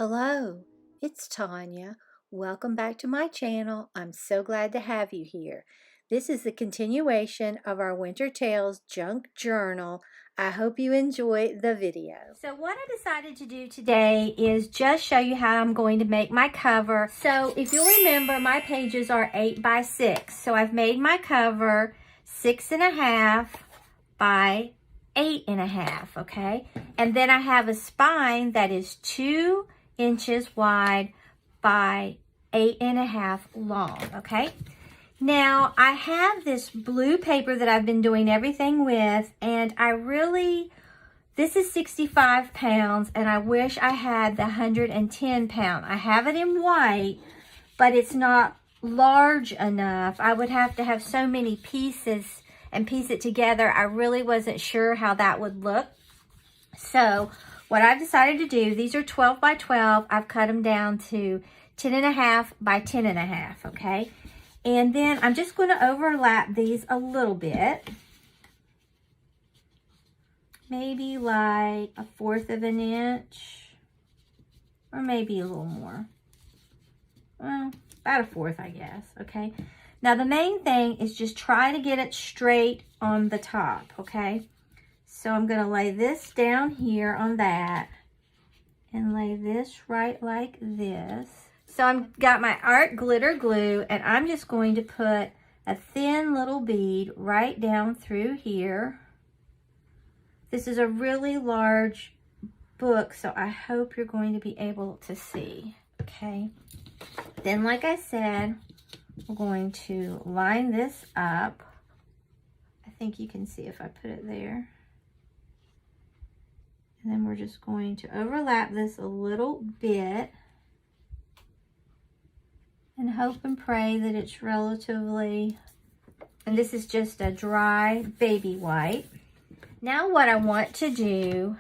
Hello, it's Tanya. Welcome back to my channel. I'm so glad to have you here. This is the continuation of our Winter Tales Junk Journal. I hope you enjoy the video. So what I decided to do today is just show you how I'm going to make my cover. So if you'll remember, my pages are 8 by 6. So I've made my cover 6.5 by 8.5, okay? And then I have a spine that is 2 inches wide by 8.5 long, okay? Now, I have this blue paper that I've been doing everything with, and this is 65 pounds, and I wish I had the 110 pound. I have it in white, but it's not large enough. I would have to have so many pieces and piece it together. I really wasn't sure how that would look. So what I've decided to do, these are 12 by 12. I've cut them down to 10.5 by 10.5, okay? And then I'm just going to overlap these a little bit. Maybe like 1/4 of an inch, or maybe a little more. Well, about 1/4, I guess, okay? Now the main thing is just try to get it straight on the top, okay? So I'm going to lay this down here on that and lay this right like this. So I've got my art glitter glue, and I'm just going to put a thin little bead right down through here. This is a really large book, so I hope you're going to be able to see, okay? Then, like I said, we're going to line this up. I think you can see if I put it there. And then we're just going to overlap this a little bit and hope and pray that it's relatively, and this is just a dry baby white. Now what I want to do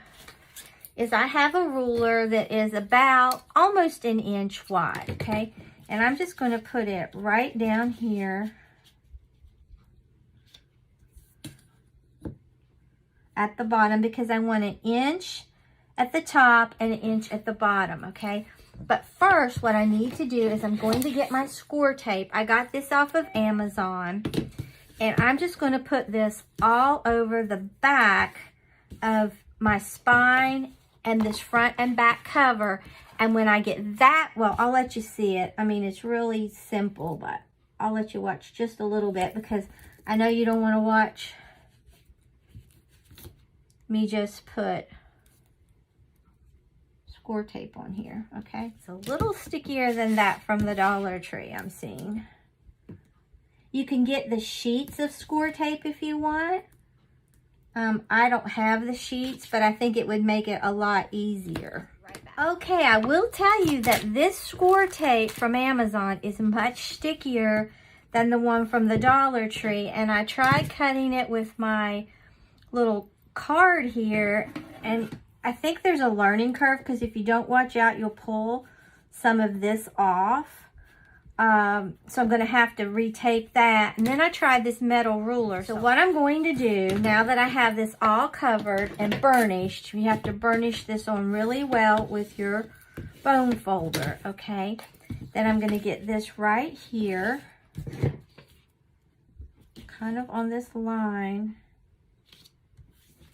is I have a ruler that is about almost an inch wide, okay? And I'm just going to put it right down here at the bottom, because I want 1 inch at the top and 1 inch at the bottom, okay? But first, what I need to do is I'm going to get my score tape. I got this off of Amazon, and I'm just going to put this all over the back of my spine and this front and back cover. And when I get that, well, I'll let you see it. I mean, it's really simple, but I'll let you watch just a little bit, because I know you don't want to watch me just put score tape on here, okay? It's a little stickier than that from the Dollar Tree, I'm seeing. You can get the sheets of score tape if you want. I don't have the sheets, but I think it would make it a lot easier. Okay, I will tell you that this score tape from Amazon is much stickier than the one from the Dollar Tree, and I tried cutting it with my little card here, and I think there's a learning curve, because if you don't watch out, you'll pull some of this off. So I'm going to have to retape that. And then I tried this metal ruler. So what I'm going to do, now that I have this all covered and burnished, you have to burnish this on really well with your bone folder, okay? Then I'm going to get this right here, kind of on this line.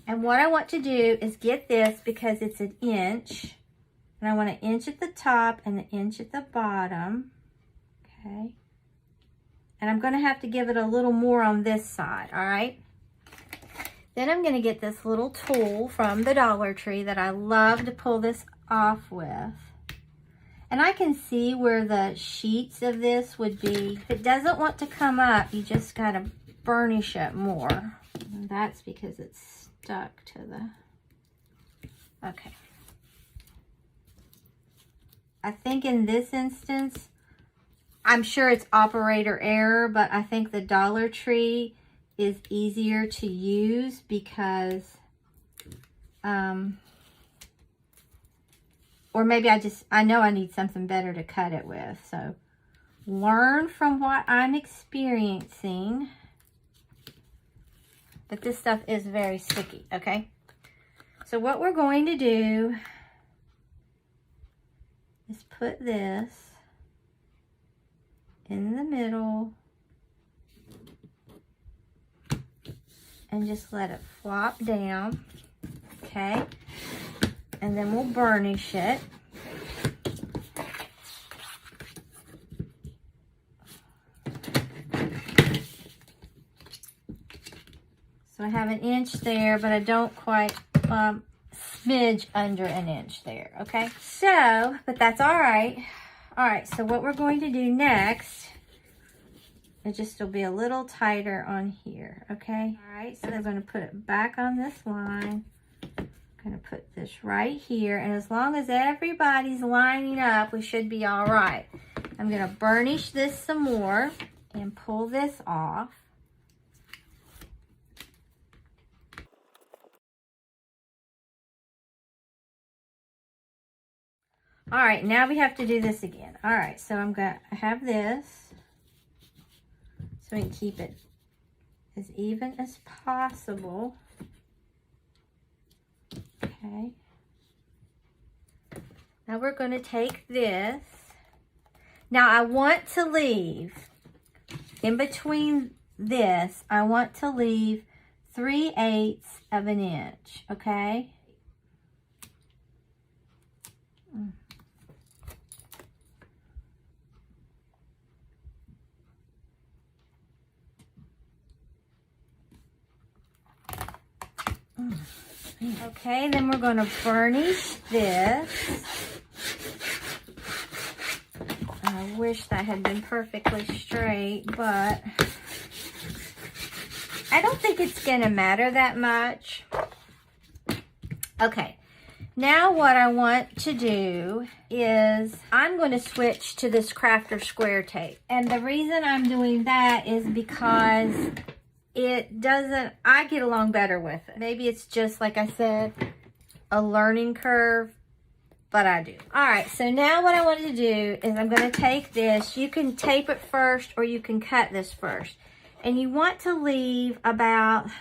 And what I want to do is get this, because it's 1 inch, and I want 1 inch at the top and 1 inch at the bottom, okay? And I'm going to have to give it a little more on this side, all right? Then I'm going to get this little tool from the Dollar Tree that I love to pull this off with. And I can see where the sheets of this would be. If it doesn't want to come up, you just got to burnish it more. And that's because it's stuck to the, okay. I think in this instance, I'm sure it's operator error, but I think the Dollar Tree is easier to use because, or maybe I know I need something better to cut it with. So learn from what I'm experiencing. But this stuff is very sticky, okay? So what we're going to do is put this in the middle and just let it flop down, okay? And then we'll burnish it. So I have an inch there, but I don't quite, smidge under an inch there, okay? So, but that's all right. All right, so what we're going to do next, it just will be a little tighter on here, okay? All right, so we're going to put it back on this line. I'm going to put this right here, and as long as everybody's lining up, we should be all right. I'm going to burnish this some more and pull this off. All right, now we have to do this again. All right, so I'm going to have this so we can keep it as even as possible. Okay. Now we're going to take this. Now I want to leave, in between this, I want to leave 3/8 of an inch, okay? Okay, then we're going to burnish this. I wish that had been perfectly straight, but I don't think it's going to matter that much. Okay, now what I want to do is I'm going to switch to this Crafter square tape. And the reason I'm doing that is because it doesn't, I get along better with it. Maybe it's just, like I said, a learning curve, but I do. All right, so now what I want to do is I'm going to take this. You can tape it first or you can cut this first. And you want to leave about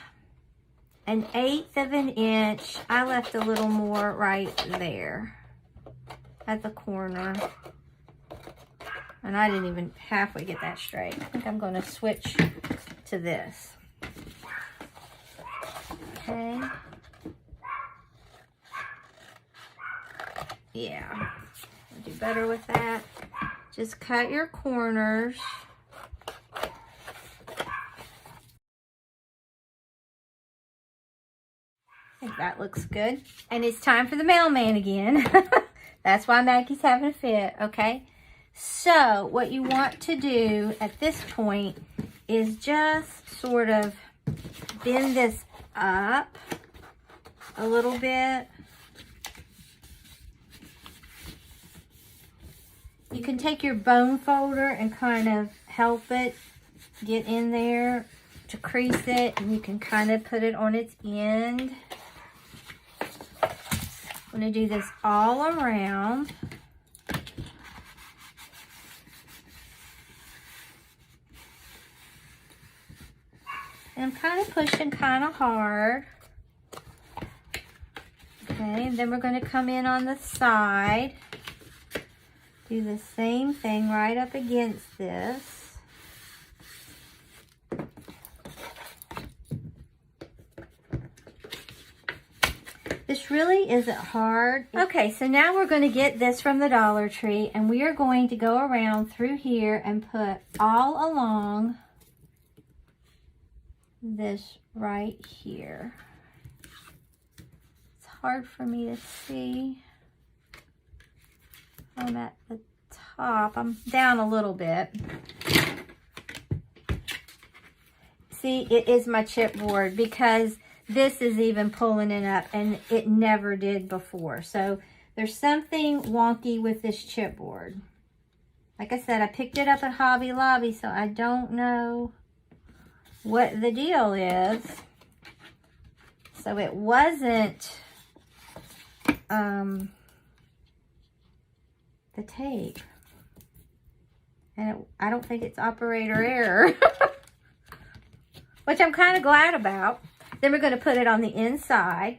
1/8 of an inch. I left a little more right there at the corner. And I didn't even halfway get that straight. I think I'm going to switch to this. Okay. Yeah, I'll do better with that. Just cut your corners. I think that looks good. And it's time for the mailman again. That's why Maggie's having a fit, okay? So what you want to do at this point is just sort of bend this up a little bit. You can take your bone folder and kind of help it get in there to crease it, and you can kind of put it on its end. I'm going to do this all around. And I'm kind of pushing kind of hard. Okay, and then we're going to come in on the side. Do the same thing right up against this. This really isn't hard. Okay, so now we're going to get this from the Dollar Tree, and we are going to go around through here and put all along this right here. It's hard for me to see. I'm at the top. I'm down a little bit. See, it is my chipboard because this is even pulling it up, and it never did before. So there's something wonky with this chipboard. Like I said, I picked it up at Hobby Lobby, so I don't know what the deal is. So it wasn't the tape, and I don't think it's operator error, which I'm kind of glad about. Then we're going to put it on the inside.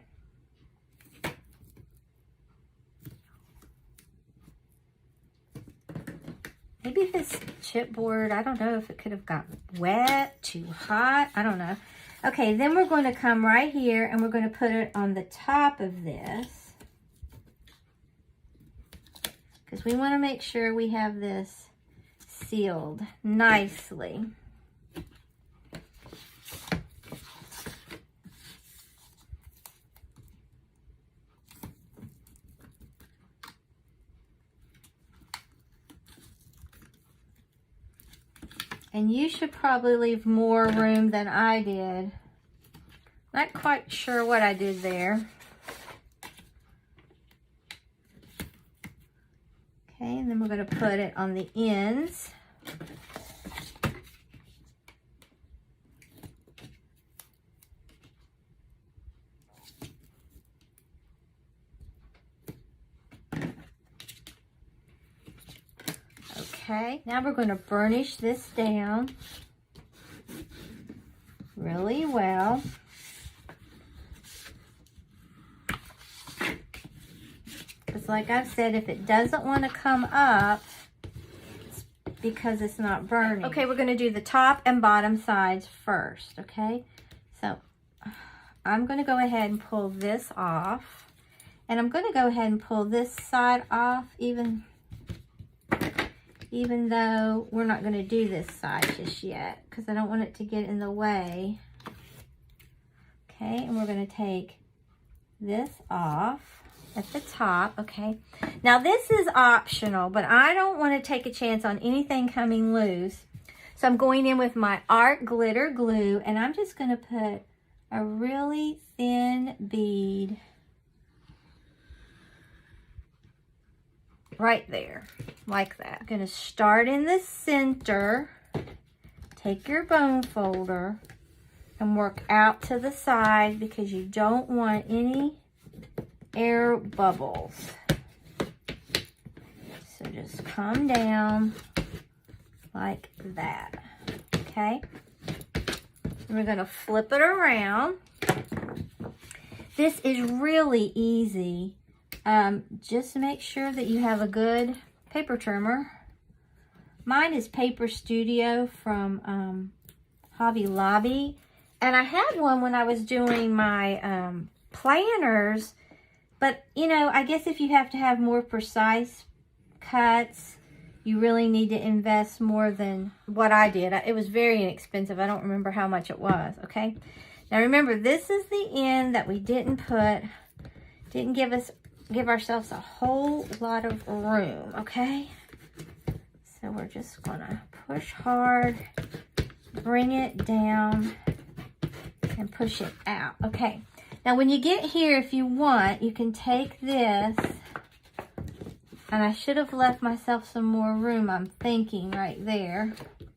maybe this chipboard, I don't know if it could have got wet, too hot, I don't know. Okay, then we're going to come right here and we're going to put it on the top of this, because we want to make sure we have this sealed nicely. And you should probably leave more room than I did. Not quite sure what I did there. Okay, and then we're going to put it on the ends. Okay, now we're going to burnish this down really well. Because like I've said, if it doesn't want to come up, it's because it's not burning. Okay, we're going to do the top and bottom sides first, okay? So I'm going to go ahead and pull this off. And I'm going to go ahead and pull this side off even though we're not going to do this side just yet, because I don't want it to get in the way. Okay, and we're going to take this off at the top, okay? Now this is optional, but I don't want to take a chance on anything coming loose. So I'm going in with my art glitter glue, and I'm just going to put a really thin bead right there, like that. I'm going to start in the center, take your bone folder, and work out to the side because you don't want any air bubbles. So just come down like that, okay? And we're going to flip it around. This is really easy. Just make sure that you have a good paper trimmer. Mine is Paper Studio from Hobby Lobby. And I had one when I was doing my planners. But, you know, I guess if you have to have more precise cuts, you really need to invest more than what I did. It was very inexpensive. I don't remember how much it was, okay? Now remember, this is the end that we didn't give ourselves a whole lot of room, okay? So we're just gonna push hard, bring it down, and push it out, okay? Now when you get here, if you want, you can take this, and I should have left myself some more room, I'm thinking, right there.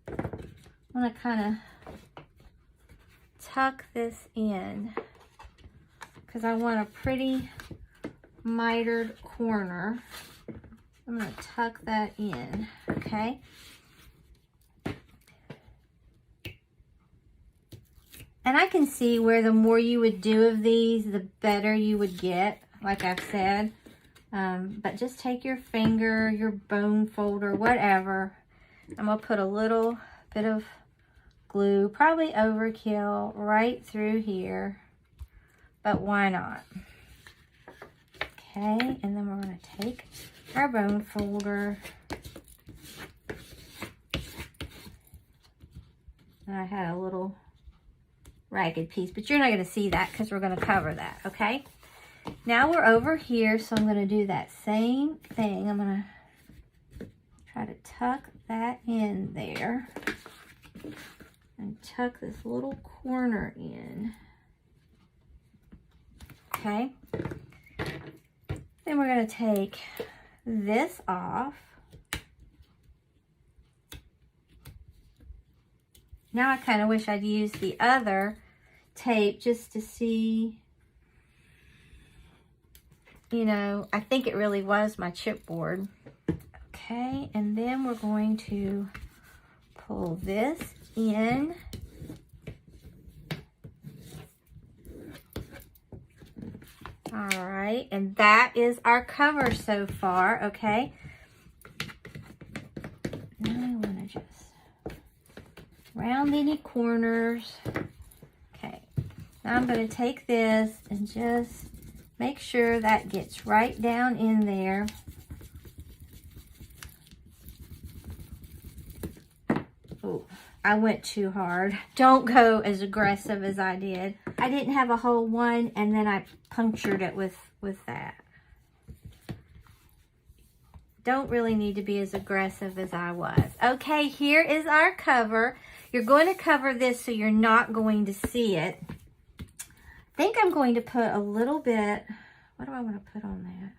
I'm gonna kind of tuck this in, because I want a pretty mitered corner. I'm going to tuck that in, okay? And I can see where the more you would do of these, the better you would get, like I've said. But just take your finger, your bone folder, whatever. I'm going to put a little bit of glue, probably overkill, right through here. But why not? Okay, and then we're going to take our bone folder. And I had a little ragged piece, but you're not going to see that because we're going to cover that, okay? Now we're over here, so I'm going to do that same thing. I'm going to try to tuck that in there and tuck this little corner in, okay? Then we're going to take this off. Now I kind of wish I'd used the other tape just to see, you know, I think it really was my chipboard. Okay, and then we're going to pull this in. All right, and that is our cover so far, okay? around any corners. Okay, now I'm going to take this and just make sure that gets right down in there. Oh, I went too hard. Don't go as aggressive as I did. I didn't have a whole one, and then I punctured it with that. Don't really need to be as aggressive as I was. Okay, here is our cover. You're going to cover this so you're not going to see it. I think I'm going to put a little bit, what do I want to put on that?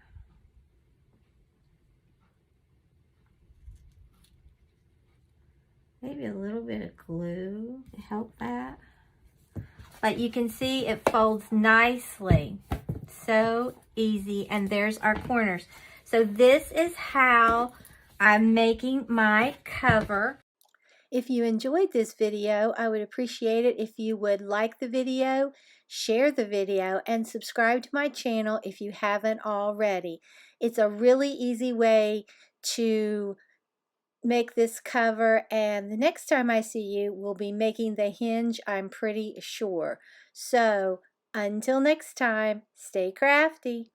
Maybe a little bit of glue to help that. But you can see it folds nicely. So easy. And there's our corners. So this is how I'm making my cover. If you enjoyed this video, I would appreciate it if you would like the video, share the video, and subscribe to my channel if you haven't already. It's a really easy way to make this cover, and the next time I see you, we'll be making the hinge, I'm pretty sure. So, until next time, stay crafty.